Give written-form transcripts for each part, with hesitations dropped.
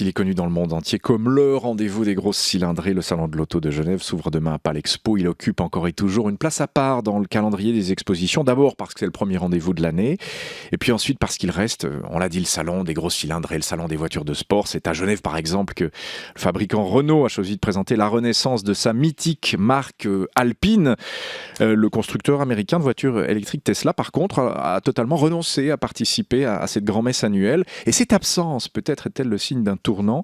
Il est connu dans le monde entier comme le rendez-vous des grosses cylindrées. Le salon de l'auto de Genève s'ouvre demain à Palexpo. Il occupe encore et toujours une place à part dans le calendrier des expositions. D'abord parce que c'est le premier rendez-vous de l'année. Et puis ensuite parce qu'il reste, on l'a dit, le salon des grosses cylindrées, le salon des voitures de sport. C'est à Genève par exemple que le fabricant Renault a choisi de présenter la renaissance de sa mythique marque Alpine. Le constructeur américain de voitures électriques Tesla par contre a totalement renoncé à participer à cette grand-messe annuelle. Et cette absence peut-être est-elle le signe d'un tournant.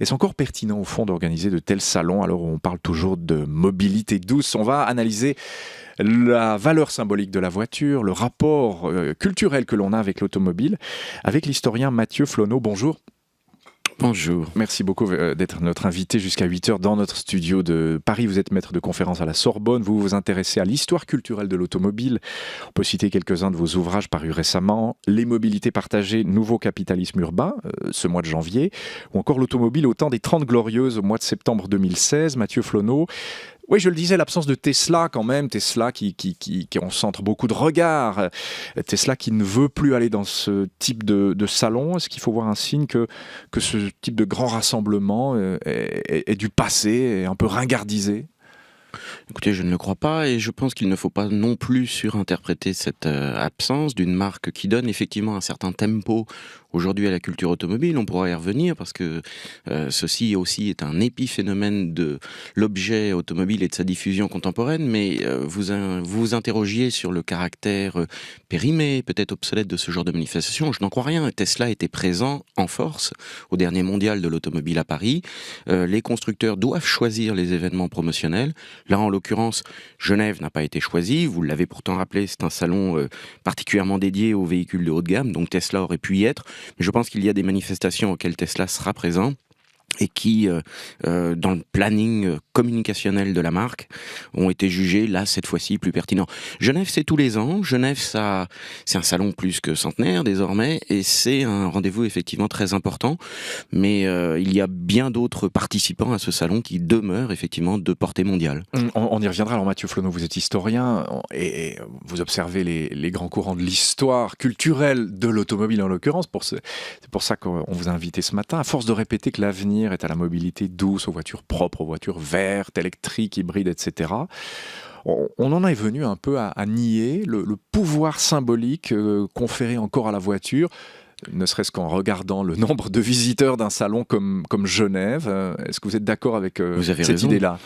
Est-ce encore pertinent au fond d'organiser de tels salons alors on parle toujours de mobilité douce? On va analyser la valeur symbolique de la voiture, le rapport culturel que l'on a avec l'automobile, avec l'historien Mathieu Flonneau. Bonjour. Bonjour. Merci beaucoup d'être notre invité jusqu'à 8h dans notre studio de Paris. Vous êtes maître de conférence à la Sorbonne. Vous vous intéressez à l'histoire culturelle de l'automobile. On peut citer quelques-uns de vos ouvrages parus récemment. Les mobilités partagées, nouveau capitalisme urbain, ce mois de janvier. Ou encore l'automobile au temps des 30 glorieuses au mois de septembre 2016. Mathieu Flonneau. Oui, je le disais, l'absence de Tesla quand même, Tesla qui concentre beaucoup de regards, Tesla qui ne veut plus aller dans ce type de salon. Est-ce qu'il faut voir un signe que ce type de grand rassemblement est du passé, est un peu ringardisé ? Écoutez, je ne le crois pas et je pense qu'il ne faut pas non plus surinterpréter cette absence d'une marque qui donne effectivement un certain tempo aujourd'hui à la culture automobile. On pourra y revenir parce que ceci aussi est un épiphénomène de l'objet automobile et de sa diffusion contemporaine, mais vous interrogiez sur le caractère périmé, peut-être obsolète de ce genre de manifestation. Je n'en crois rien. Tesla était présent en force au dernier mondial de l'automobile à Paris. Les constructeurs doivent choisir les événements promotionnels. Là, en l'occurrence, Genève n'a pas été choisie. Vous l'avez pourtant rappelé, c'est un salon particulièrement dédié aux véhicules de haut de gamme, donc Tesla aurait pu y être. Mais je pense qu'il y a des manifestations auxquelles Tesla sera présent et qui, dans le planning communicationnel de la marque, ont été jugés, là, cette fois-ci, plus pertinents. Genève, c'est tous les ans. Genève, c'est un salon plus que centenaire, désormais, et c'est un rendez-vous, effectivement, très important. Mais il y a bien d'autres participants à ce salon qui demeurent, effectivement, de portée mondiale. On y reviendra. Alors, Mathieu Flonneau, vous êtes historien et vous observez les grands courants de l'histoire culturelle de l'automobile, en l'occurrence. C'est pour ça qu'on vous a invité ce matin. À force de répéter que l'avenir est à la mobilité douce, aux voitures propres, aux voitures vertes, électriques, hybrides, etc. On en est venu un peu à nier le pouvoir symbolique conféré encore à la voiture, ne serait-ce qu'en regardant le nombre de visiteurs d'un salon comme Genève. Est-ce que vous êtes d'accord avec cette idée-là ?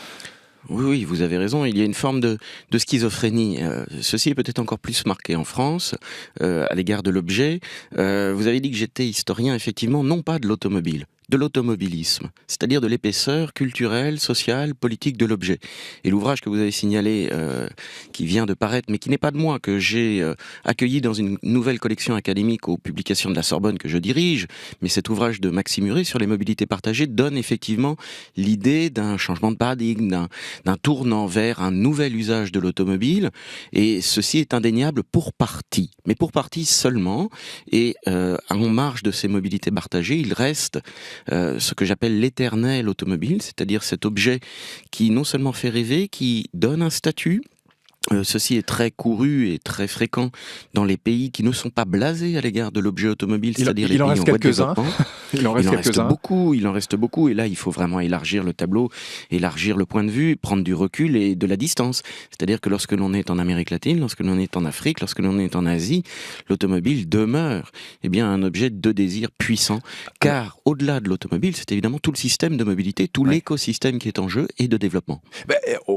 Oui, vous avez raison, il y a une forme de schizophrénie. Ceci est peut-être encore plus marqué en France, à l'égard de l'objet. Vous avez dit que j'étais historien, effectivement, non pas de l'automobile, de l'automobilisme, c'est-à-dire de l'épaisseur culturelle, sociale, politique de l'objet. Et l'ouvrage que vous avez signalé, qui vient de paraître, mais qui n'est pas de moi, que j'ai accueilli dans une nouvelle collection académique aux publications de la Sorbonne que je dirige, mais cet ouvrage de Maxime Muret sur les mobilités partagées donne effectivement l'idée d'un changement de paradigme, d'un tournant vers un nouvel usage de l'automobile, et ceci est indéniable pour partie, mais pour partie seulement, et en marge de ces mobilités partagées, il reste ce que j'appelle l'éternel automobile, c'est-à-dire cet objet qui non seulement fait rêver, qui donne un statut. Ceci est très couru et très fréquent dans les pays qui ne sont pas blasés à l'égard de l'objet automobile, c'est-à-dire les pays en voie de développement. Il en reste beaucoup, et là il faut vraiment élargir le tableau, élargir le point de vue, prendre du recul et de la distance. C'est-à-dire que lorsque l'on est en Amérique latine, lorsque l'on est en Afrique, lorsque l'on est en Asie, l'automobile demeure un objet de désir puissant, car au-delà de l'automobile, c'est évidemment tout le système de mobilité, tout l'écosystème qui est en jeu et de développement.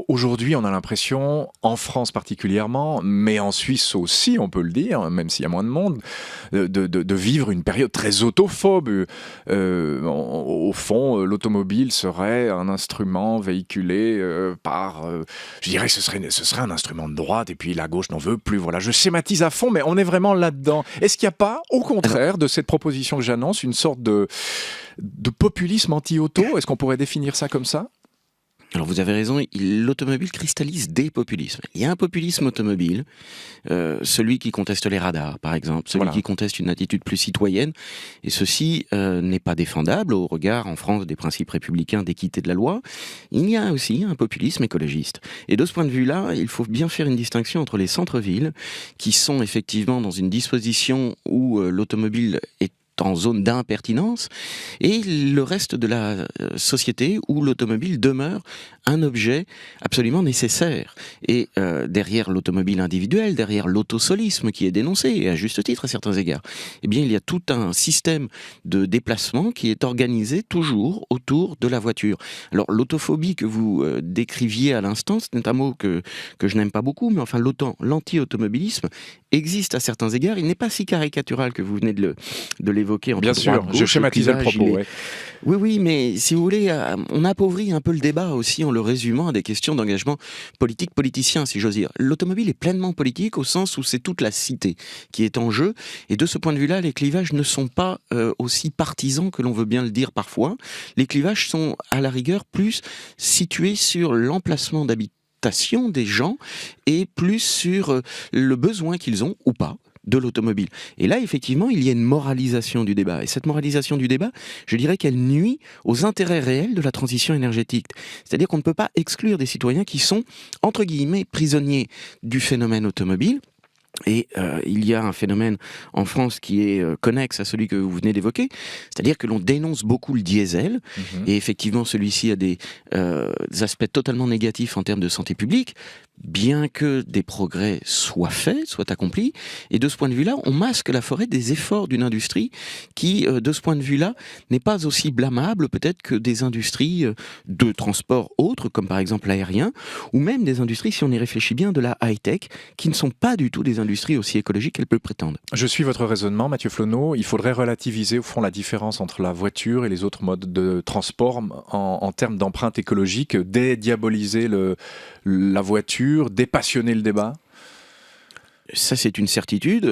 Aujourd'hui, on a l'impression, en France particulièrement, mais en Suisse aussi, on peut le dire, même s'il y a moins de monde, de vivre une période très autophobe. Au fond, l'automobile serait un instrument véhiculé par... je dirais que ce serait un instrument de droite, et puis la gauche n'en veut plus. Voilà, je schématise à fond, mais on est vraiment là-dedans. Est-ce qu'il n'y a pas, au contraire, de cette proposition que j'annonce, une sorte de populisme anti-auto ? Est-ce qu'on pourrait définir ça comme ça ? Alors vous avez raison, l'automobile cristallise des populismes. Il y a un populisme automobile, celui qui conteste les radars par exemple, celui qui conteste une attitude plus citoyenne, et ceci n'est pas défendable au regard en France des principes républicains d'équité de la loi. Il y a aussi un populisme écologiste. Et de ce point de vue-là, il faut bien faire une distinction entre les centres-villes, qui sont effectivement dans une disposition où l'automobile est en zone d'impertinence, et le reste de la société où l'automobile demeure un objet absolument nécessaire. Et derrière l'automobile individuelle, derrière l'autosolisme qui est dénoncé, et à juste titre à certains égards, eh bien il y a tout un système de déplacement qui est organisé toujours autour de la voiture. Alors l'autophobie que vous décriviez à l'instant, c'est un mot que je n'aime pas beaucoup, mais enfin l'anti-automobilisme existe à certains égards. Il n'est pas si caricatural que vous venez de l'évoquer. Bien sûr, je schématisais le propos. Ouais. Oui, mais si vous voulez, on appauvrit un peu le débat aussi en le résumant à des questions d'engagement politicien, si j'ose dire. L'automobile est pleinement politique au sens où c'est toute la cité qui est en jeu, et de ce point de vue-là, les clivages ne sont pas aussi partisans que l'on veut bien le dire parfois. Les clivages sont à la rigueur plus situés sur l'emplacement d'habitation des gens et plus sur le besoin qu'ils ont ou pas de l'automobile. Et là, effectivement, il y a une moralisation du débat. Et cette moralisation du débat, je dirais qu'elle nuit aux intérêts réels de la transition énergétique. C'est-à-dire qu'on ne peut pas exclure des citoyens qui sont, entre guillemets, prisonniers du phénomène automobile. Et il y a un phénomène en France qui est connexe à celui que vous venez d'évoquer, c'est-à-dire que l'on dénonce beaucoup le diesel, et effectivement celui-ci a des aspects totalement négatifs en termes de santé publique, bien que des progrès soient faits, soient accomplis, et de ce point de vue-là, on masque la forêt des efforts d'une industrie qui, de ce point de vue-là, n'est pas aussi blâmable peut-être que des industries de transport autres, comme par exemple l'aérien, ou même des industries, si on y réfléchit bien, de la high-tech, qui ne sont pas du tout des industries aussi écologiques qu'elles peuvent prétendre. Je suis votre raisonnement, Mathieu Flonneau. Il faudrait relativiser au fond la différence entre la voiture et les autres modes de transport en termes d'empreinte écologique, dédiaboliser la voiture, dépassionner le débat. Ça, c'est une certitude.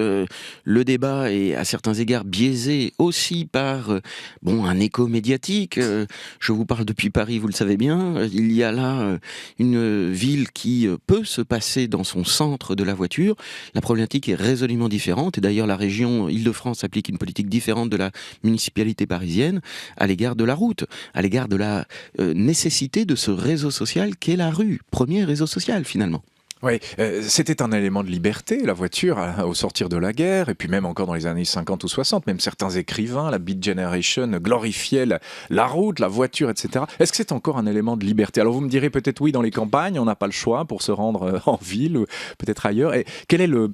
Le débat est à certains égards biaisé aussi par un écho médiatique. Je vous parle depuis Paris, vous le savez bien. Il y a là une ville qui peut se passer dans son centre de la voiture. La problématique est résolument différente. Et d'ailleurs, la région Île-de-France applique une politique différente de la municipalité parisienne à l'égard de la route, à l'égard de la nécessité de ce réseau social qu'est la rue. Premier réseau social, finalement. Oui, c'était un élément de liberté, la voiture, au sortir de la guerre, et puis même encore dans les années 50 ou 60, même certains écrivains, la Beat Generation, glorifiaient la route, la voiture, etc. Est-ce que c'est encore un élément de liberté? Alors vous me direz peut-être oui, dans les campagnes, on n'a pas le choix pour se rendre en ville, ou peut-être ailleurs. Et quel est le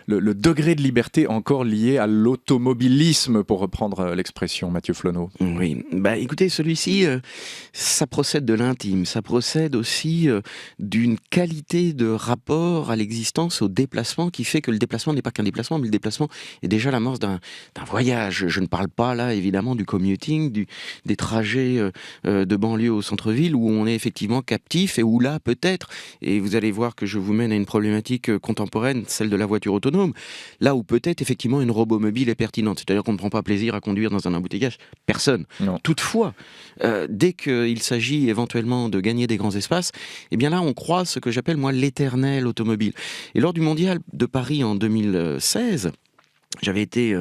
degré de liberté encore lié à l'automobilisme, pour reprendre l'expression, Mathieu Flonneau? Oui, écoutez, celui-ci, ça procède de l'intime, ça procède aussi d'une qualité de rapport à l'existence, au déplacement, qui fait que le déplacement n'est pas qu'un déplacement, mais le déplacement est déjà l'amorce d'un voyage. Je ne parle pas là, évidemment, du commuting, des trajets de banlieue au centre-ville, où on est effectivement captif, et où là, peut-être, et vous allez voir que je vous mène à une problématique contemporaine, celle de la voiture autonome, là où peut-être effectivement une robomobile est pertinente, c'est-à-dire qu'on ne prend pas plaisir à conduire dans un embouteillage, personne. Non. Toutefois, dès qu'il s'agit éventuellement de gagner des grands espaces, eh bien là on croit ce que j'appelle moi l'éternel automobile. Et lors du mondial de Paris en 2016, j'avais été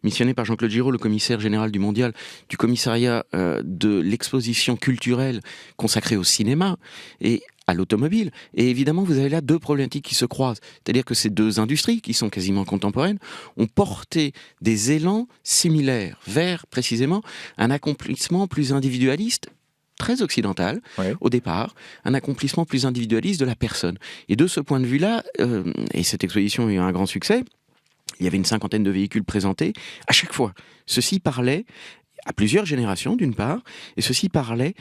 missionné par Jean-Claude Giraud, le commissaire général du mondial, du commissariat de l'exposition culturelle consacrée au cinéma et à l'automobile. Et évidemment, vous avez là deux problématiques qui se croisent. C'est-à-dire que ces deux industries, qui sont quasiment contemporaines, ont porté des élans similaires vers, précisément, un accomplissement plus individualiste, très occidental, au départ, un accomplissement plus individualiste de la personne. Et de ce point de vue-là, et cette exposition a eu un grand succès, il y avait une 50aine de véhicules présentés. À chaque fois, ceci parlait à plusieurs générations, d'une part, et ceci parlait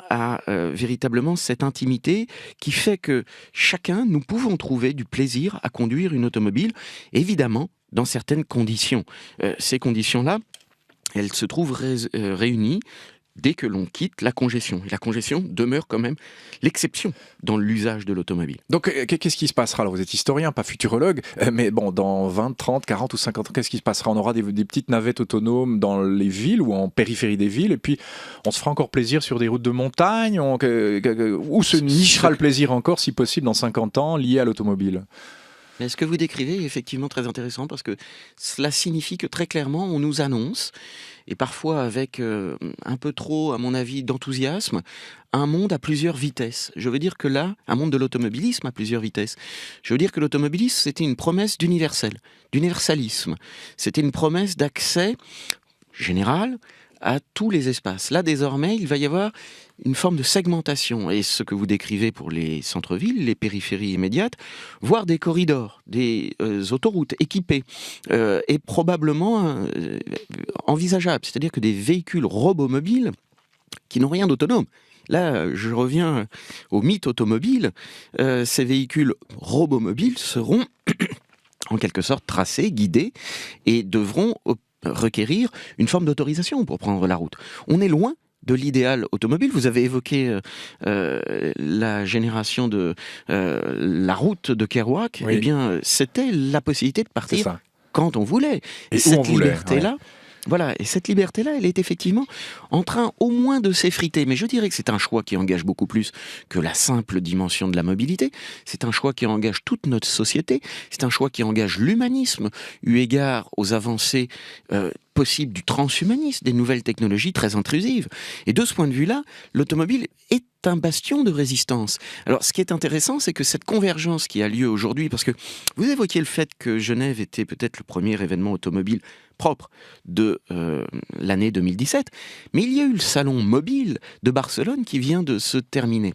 à véritablement cette intimité qui fait que chacun, nous pouvons trouver du plaisir à conduire une automobile, évidemment, dans certaines conditions. Ces conditions-là, elles se trouvent réunies dès que l'on quitte la congestion. Et la congestion demeure quand même l'exception dans l'usage de l'automobile. Donc, qu'est-ce qui se passera? Alors, vous êtes historien, pas futurologue, mais bon, dans 20, 30, 40 ou 50 ans, qu'est-ce qui se passera? On aura des petites navettes autonomes dans les villes ou en périphérie des villes, et puis on se fera encore plaisir sur des routes de montagne, où se nichera le plaisir encore, si possible, dans 50 ans, lié à l'automobile? Mais ce que vous décrivez est effectivement très intéressant parce que cela signifie que très clairement, on nous annonce, et parfois avec un peu trop, à mon avis, d'enthousiasme, un monde à plusieurs vitesses. Je veux dire que là, un monde de l'automobilisme à plusieurs vitesses. Je veux dire que l'automobilisme, c'était une promesse d'universalisme. C'était une promesse d'accès général à tous les espaces. Là, désormais, il va y avoir une forme de segmentation. Et ce que vous décrivez pour les centres-villes, les périphéries immédiates, voire des corridors, des autoroutes équipées, est probablement envisageable. C'est-à-dire que des véhicules robomobiles qui n'ont rien d'autonome. Là, je reviens au mythe automobile. Ces véhicules robomobiles seront en quelque sorte tracés, guidés, et devront requérir une forme d'autorisation pour prendre la route. On est loin de l'idéal automobile. Vous avez évoqué la génération de la route de Kerouac. Oui. Eh bien, c'était la possibilité de partir quand on voulait. Et où cette on voulait, liberté-là, voilà, et cette liberté-là, elle est effectivement en train au moins de s'effriter. Mais je dirais que c'est un choix qui engage beaucoup plus que la simple dimension de la mobilité. C'est un choix qui engage toute notre société. C'est un choix qui engage l'humanisme, eu égard aux avancées possibles du transhumanisme, des nouvelles technologies très intrusives. Et de ce point de vue-là, l'automobile est un bastion de résistance. Alors, ce qui est intéressant, c'est que cette convergence qui a lieu aujourd'hui, parce que vous évoquiez le fait que Genève était peut-être le premier événement automobile propre de l'année 2017, mais il y a eu le salon mobile de Barcelone qui vient de se terminer.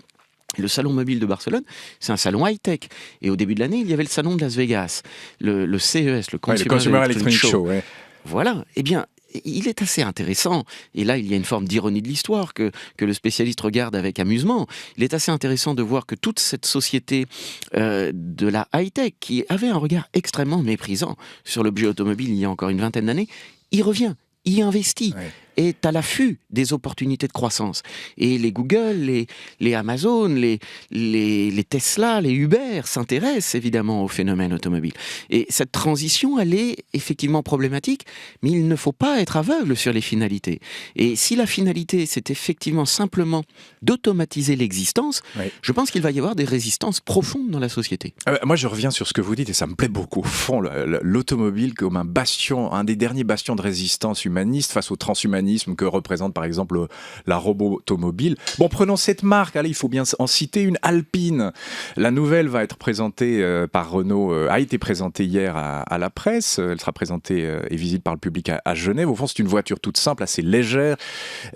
Le salon mobile de Barcelone, c'est un salon high-tech. Et au début de l'année, il y avait le salon de Las Vegas, le CES, le Consumer Electronic Show. Ouais. Voilà, eh bien, il est assez intéressant, et là il y a une forme d'ironie de l'histoire que le spécialiste regarde avec amusement. Il est assez intéressant de voir que toute cette société de la high-tech, qui avait un regard extrêmement méprisant sur l'objet automobile il y a encore une vingtaine d'années, y revient, y investit. Ouais. Est à l'affût des opportunités de croissance. Et les Google, les Amazon, les Tesla, les Uber s'intéressent évidemment au phénomène automobile. Et cette transition, elle est effectivement problématique, mais il ne faut pas être aveugle sur les finalités. Et si la finalité, c'est effectivement simplement d'automatiser l'existence, je pense qu'il va y avoir des résistances profondes dans la société. Moi, je reviens sur ce que vous dites, et ça me plaît beaucoup. Au fond, l'automobile comme un bastion, un des derniers bastions de résistance humaniste face au transhumanisme que représente par exemple la robotomobile. Bon, prenons cette marque, allez, il faut bien en citer une, Alpine. La nouvelle va être présentée par Renault, a été présentée hier à la presse, elle sera présentée et visible par le public à Genève. Au fond, c'est une voiture toute simple, assez légère,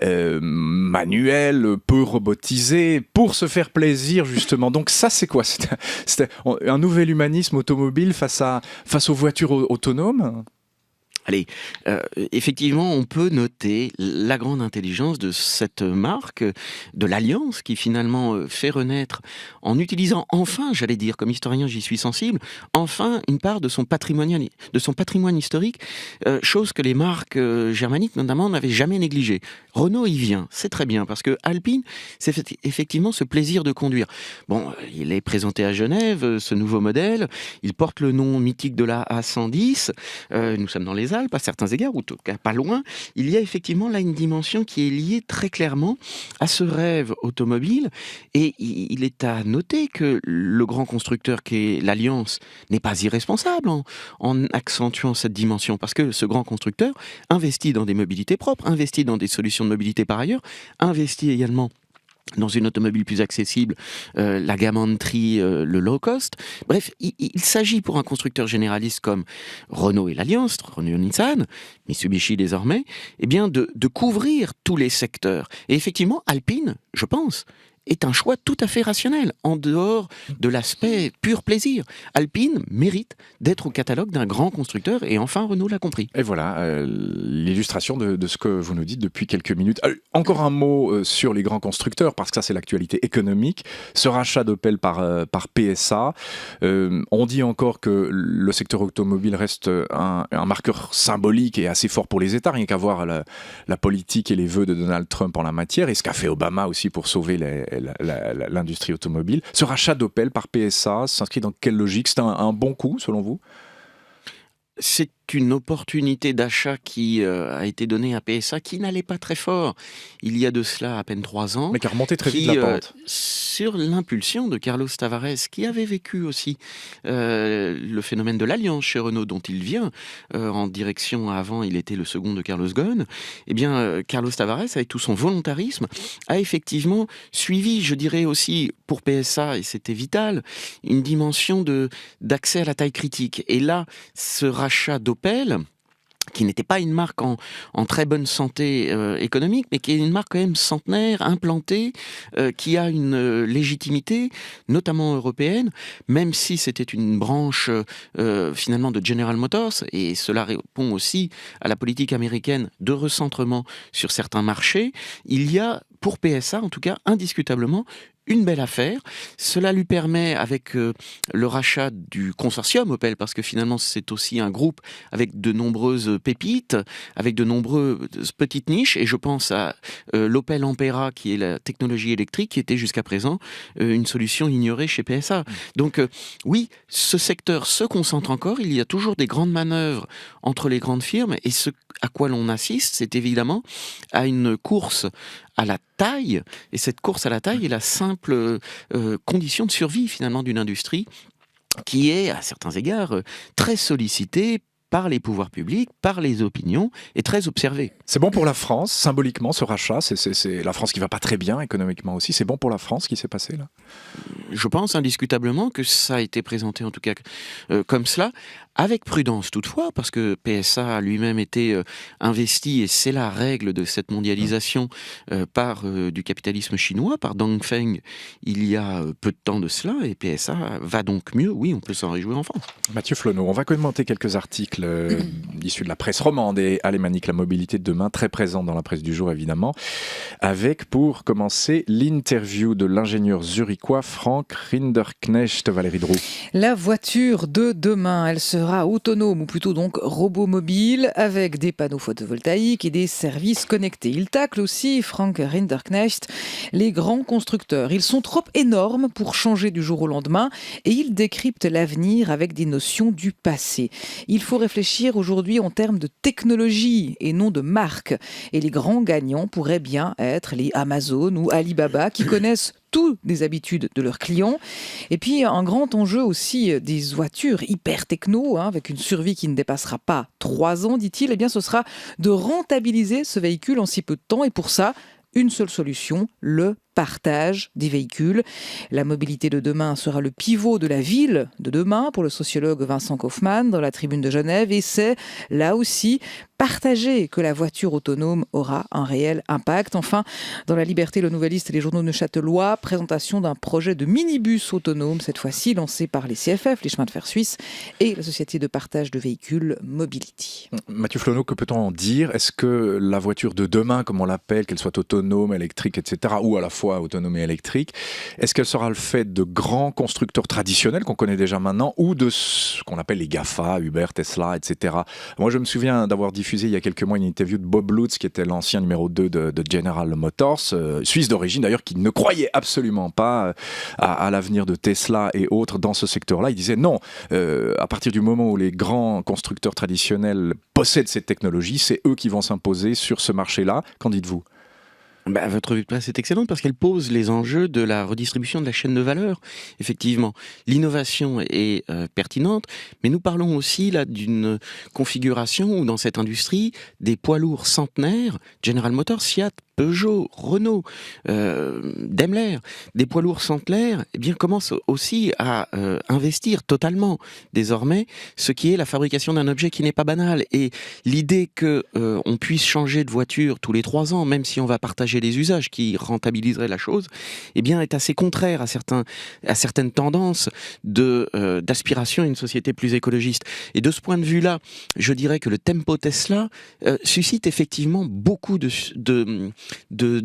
manuelle, peu robotisée, pour se faire plaisir justement. Donc ça, c'est quoi? C'est un nouvel humanisme automobile face aux voitures autonomes? Allez, effectivement, on peut noter la grande intelligence de cette marque, de l'Alliance, qui finalement fait renaître, en utilisant enfin, j'allais dire, comme historien j'y suis sensible, enfin une part de son patrimoine historique, chose que les marques germaniques notamment n'avaient jamais négligée. Renault y vient, c'est très bien, parce que Alpine, c'est effectivement ce plaisir de conduire. Bon, il est présenté à Genève, ce nouveau modèle, il porte le nom mythique de la A110, nous sommes dans les Alpes, à certains égards, ou en tout cas pas loin. Il y a effectivement là une dimension qui est liée très clairement à ce rêve automobile, et il est à noter que le grand constructeur qu'est l'Alliance n'est pas irresponsable en accentuant cette dimension, parce que ce grand constructeur investit dans des mobilités propres, investit dans des solutions de mobilité par ailleurs, investit également dans une automobile plus accessible, la gamme Entry, le low cost. Bref, il s'agit pour un constructeur généraliste comme Renault et l'Alliance, Renault-Nissan, Mitsubishi désormais, eh bien de couvrir tous les secteurs. Et effectivement, Alpine, je pense, est un choix tout à fait rationnel, en dehors de l'aspect pur plaisir. Alpine mérite d'être au catalogue d'un grand constructeur, et enfin Renault l'a compris. Et voilà, l'illustration de ce que vous nous dites depuis quelques minutes. Encore un mot sur les grands constructeurs, parce que ça c'est l'actualité économique. Ce rachat d'Opel par PSA, on dit encore que le secteur automobile reste un marqueur symbolique et assez fort pour les États, rien qu'à voir la politique et les vœux de Donald Trump en la matière, et ce qu'a fait Obama aussi pour sauver l'industrie automobile. Ce rachat d'Opel par PSA s'inscrit dans quelle logique? C'est un bon coup, selon vous? C'est une opportunité d'achat qui a été donnée à PSA, qui n'allait pas très fort il y a de cela à peine 3 ans. Mais qui a remonté très vite la pente. Sur l'impulsion de Carlos Tavares, qui avait vécu aussi le phénomène de l'alliance chez Renault, dont il vient en direction. Avant, il était le second de Carlos Ghosn. Eh bien, Carlos Tavares, avec tout son volontarisme, a effectivement suivi, je dirais aussi pour PSA, et c'était vital, une dimension d'accès à la taille critique. Et là, ce rachat d'Opel, qui n'était pas une marque en très bonne santé économique, mais qui est une marque quand même centenaire, implantée, qui a une légitimité, notamment européenne, même si c'était une branche finalement de General Motors, et cela répond aussi à la politique américaine de recentrement sur certains marchés. Il y a, pour PSA en tout cas, indiscutablement, une belle affaire. Cela lui permet, avec le rachat du consortium Opel, parce que finalement c'est aussi un groupe avec de nombreuses pépites, avec de nombreuses petites niches, et je pense à l'Opel Ampera, qui est la technologie électrique, qui était jusqu'à présent une solution ignorée chez PSA. Donc oui, ce secteur se concentre encore, il y a toujours des grandes manœuvres entre les grandes firmes, et ce à quoi l'on assiste, c'est évidemment à une course à la taille, et cette course à la taille est la simple condition de survie finalement d'une industrie qui est, à certains égards, très sollicitée par les pouvoirs publics, par les opinions, et très observée. C'est bon pour la France, symboliquement, ce rachat. C'est la France qui va pas très bien économiquement aussi. C'est bon pour la France ce qui s'est passé là? Je pense indiscutablement que ça a été présenté en tout cas comme cela, avec prudence toutefois, parce que PSA a lui-même été investi, et c'est la règle de cette mondialisation, par du capitalisme chinois, par Dongfeng, il y a peu de temps de cela, et PSA va donc mieux, oui, on peut s'en réjouir en France. Mathieu Flonneau, on va commenter quelques articles issus de la presse romande et alémanique, la mobilité de demain, très présente dans la presse du jour évidemment, avec pour commencer l'interview de l'ingénieur zurichois Frank Rinderknecht. Valérie Droux. La voiture de demain, elle sera autonome, ou plutôt donc robot-mobile, avec des panneaux photovoltaïques et des services connectés. Il tacle aussi, Frank Rinderknecht, les grands constructeurs. Ils sont trop énormes pour changer du jour au lendemain, et il décrypte l'avenir avec des notions du passé. Il faut réfléchir aujourd'hui en termes de technologie et non de marque. Et les grands gagnants pourraient bien être les Amazon ou Alibaba, qui connaissent toutes des habitudes de leurs clients. Et puis un grand enjeu aussi des voitures hyper techno, avec une survie qui ne dépassera pas 3 ans, dit-il. Eh bien, ce sera de rentabiliser ce véhicule en si peu de temps. Et pour ça, une seule solution, le partage des véhicules. La mobilité de demain sera le pivot de la ville de demain pour le sociologue Vincent Kaufmann dans la Tribune de Genève, et c'est là aussi partager que la voiture autonome aura un réel impact. Enfin, dans La Liberté, Le Nouvelliste et les journaux neuchâtelois, présentation d'un projet de minibus autonome, cette fois-ci lancé par les CFF, les chemins de fer suisses, et la société de partage de véhicules Mobility. Mathieu Flonneau, que peut-on en dire? Est-ce que la voiture de demain, comme on l'appelle, qu'elle soit autonome, électrique, etc., ou à la fois autonome et électrique, est-ce qu'elle sera le fait de grands constructeurs traditionnels qu'on connaît déjà maintenant, ou de ce qu'on appelle les GAFA, Uber, Tesla, etc. Moi, je me souviens d'avoir diffusé il y a quelques mois une interview de Bob Lutz, qui était l'ancien numéro 2 de General Motors, suisse d'origine d'ailleurs, qui ne croyait absolument pas à l'avenir de Tesla et autres dans ce secteur-là. Il disait non, à partir du moment où les grands constructeurs traditionnels possèdent cette technologie, c'est eux qui vont s'imposer sur ce marché-là. Qu'en dites-vous? Votre vue de presse est excellente parce qu'elle pose les enjeux de la redistribution de la chaîne de valeur. Effectivement, l'innovation est pertinente, mais nous parlons aussi là d'une configuration où dans cette industrie, des poids lourds centenaires, General Motors, Fiat, Peugeot, Renault, Daimler, des poids lourds centenaires, commencent aussi à investir totalement désormais ce qui est la fabrication d'un objet qui n'est pas banal. Et l'idée que on puisse changer de voiture tous les 3 ans, même si on va partager et les usages qui rentabiliseraient la chose, eh bien, est assez contraire à certaines tendances d'aspiration à une société plus écologiste. Et de ce point de vue-là, je dirais que le tempo Tesla suscite effectivement beaucoup de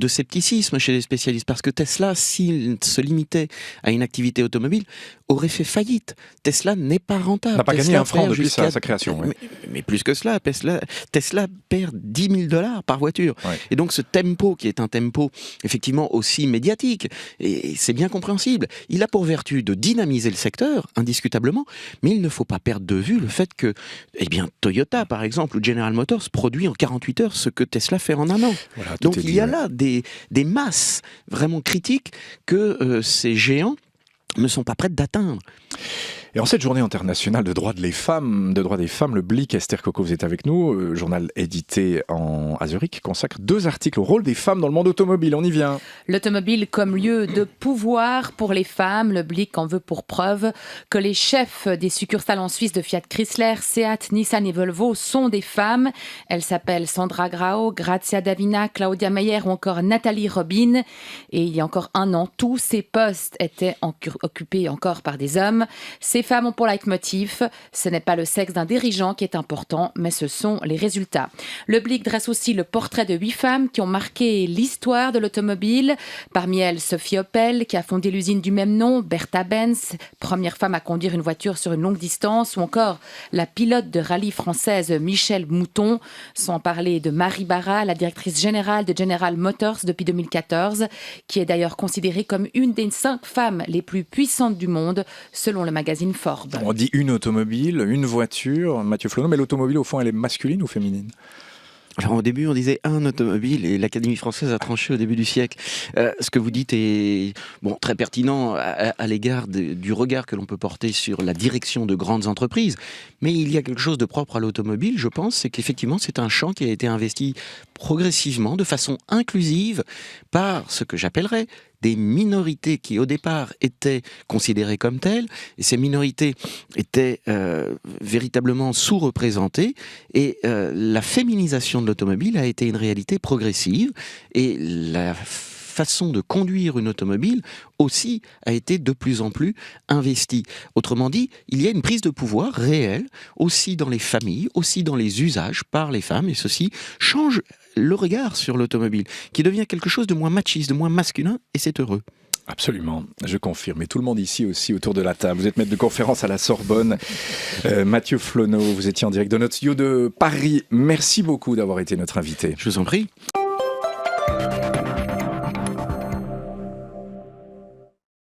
scepticisme chez les spécialistes, parce que Tesla, s'il se limitait à une activité automobile, aurait fait faillite. Tesla n'est pas rentable. N'a pas Tesla gagné un franc perd depuis jusqu'à- sa création. Ouais. mais plus que cela, Tesla perd $10 000 par voiture. Ouais. Et donc ce tempo, qui est un tempo effectivement aussi médiatique, et c'est bien compréhensible, il a pour vertu de dynamiser le secteur, indiscutablement, mais il ne faut pas perdre de vue le fait que, eh bien, Toyota, par exemple, ou General Motors produit en 48 heures ce que Tesla fait en un an. Voilà, tout Donc est il dit, y a ouais. là des masses vraiment critiques que ces géants ne sont pas prêts d'atteindre. Et en cette journée internationale de droits des femmes, le Blick, Esther Coco, vous êtes avec nous, journal édité à Zurich, consacre 2 articles au rôle des femmes dans le monde automobile. On y vient. L'automobile comme lieu de pouvoir pour les femmes. Le Blick en veut pour preuve que les chefs des succursales en Suisse de Fiat Chrysler, Seat, Nissan et Volvo sont des femmes. Elles s'appellent Sandra Grau, Grazia Davina, Claudia Meyer ou encore Nathalie Robin. Et il y a encore un an, tous ces postes étaient occupés encore par des hommes. Ces femmes ont pour leitmotiv, ce n'est pas le sexe d'un dirigeant qui est important, mais ce sont les résultats. Le Blick dresse aussi le portrait de 8 femmes qui ont marqué l'histoire de l'automobile. Parmi elles, Sophie Opel, qui a fondé l'usine du même nom, Bertha Benz, première femme à conduire une voiture sur une longue distance, ou encore la pilote de rallye française Michèle Mouton, sans parler de Marie Barra, la directrice générale de General Motors depuis 2014, qui est d'ailleurs considérée comme une des 5 femmes les plus puissantes du monde, selon le magazine Forbes. On dit une automobile, une voiture, Mathieu Flonneau, mais l'automobile, au fond, elle est masculine ou féminine ? Alors au début on disait un automobile et l'Académie française a tranché au début du siècle. Ce que vous dites est très pertinent à l'égard du regard que l'on peut porter sur la direction de grandes entreprises. Mais il y a quelque chose de propre à l'automobile, je pense, c'est qu'effectivement c'est un champ qui a été investi progressivement, de façon inclusive, par ce que j'appellerais des minorités qui au départ étaient considérées comme telles, et ces minorités étaient véritablement sous-représentées, et la féminisation de l'automobile a été une réalité progressive, et la façon de conduire une automobile aussi a été de plus en plus investie. Autrement dit, il y a une prise de pouvoir réelle, aussi dans les familles, aussi dans les usages par les femmes, et ceci change le regard sur l'automobile, qui devient quelque chose de moins machiste, de moins masculin, et c'est heureux. Absolument, je confirme. Et tout le monde ici aussi autour de la table. Vous êtes maître de conférence à la Sorbonne. Mathieu Flonneau, vous étiez en direct de notre studio de Paris. Merci beaucoup d'avoir été notre invité. Je vous en prie.